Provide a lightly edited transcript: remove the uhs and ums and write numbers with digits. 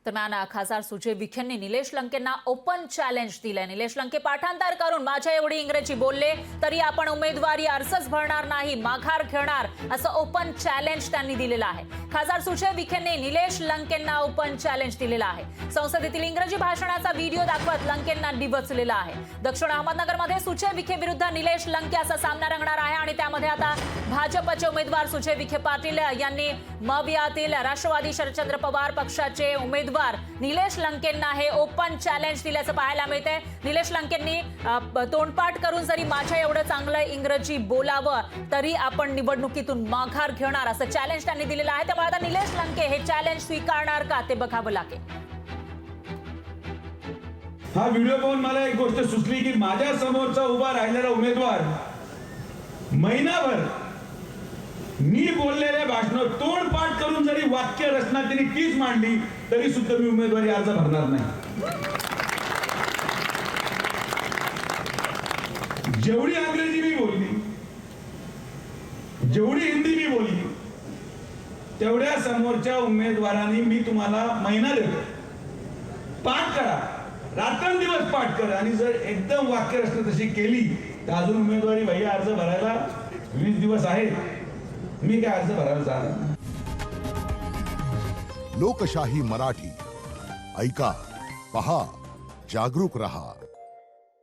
दरम्यान खासदार Sujay विखेंनी Nilesh लंकेंना open challenge दिलंय। निलेश लंके पाठांतर करून माझ्या एवढी इंग्रजी बोलले तरी आपण उमेदवारी अर्जच भरणार नाही, माघार घेणार, असं ओपन चॅलेंज त्यांनी दिलेलं आहे। खासदार सुजय विखेंनी निलेश लंकेंना ओपन चॅलेंज दिलेलं आहे। संसदेतील इंग्रजी भाषणाचा व्हिडिओ दाखवत लंकेंना डिवचलेला आहे। दक्षिण अहमदनगरमध्ये सुजय विखे विरुद्ध निलेश लंके असा सामना रंगणार आहे आणि त्यामध्ये आता भाजपचे उमेदवार सुजय विखे पाटील यांनी मवियातील राष्ट्रवादी शरदचंद्र पवार पक्षाचे उमेदवार निलेश लंकेंना हे ओपन चॅलेंज दिल्याचं पाहायला मिळते। निलेश लंकेंनी तोंडपाठ करून जरी माझ्या एवढं चांगलं इंग्रजी बोलावं तरी आपण निवडणुकीतून माघार घेणार असं चॅलेंज त्यांनी दिलेलं आहे। त्यामुळे आता निलेश लंके हे चॅलेंज स्वीकारणार का ते बघावं लागेल। हा व्हिडिओ पाहून मला एक गोष्ट सुचली की माझ्या समोरचा उभा राहिलेला उमेदवार महिनाभर मी बोललेल्या भाषणात तोंडपाठ करून जरी वाक्य रचना त्यांनी तीच मांडली तरी सुद्धा मी उमेदवारी अर्ज भरणार नाही। जेवढी अंग्रेजी मी बोलली, जेवढी हिंदी मी बोलली, तेवढ्या समोरच्या उमेदवारांनी मी तुम्हाला महिना देतो, पाठ करा, रात्रंदिवस पाठ करा आणि जर एकदम वाक्य रचना तशी केली तर अजून उमेदवारी भाई अर्ज भरायला 20 दिवस आहेत। मी काय अर्ज भरायला जाणार। लोकशाही मराठी ऐका, पहा, जागरूक रहा।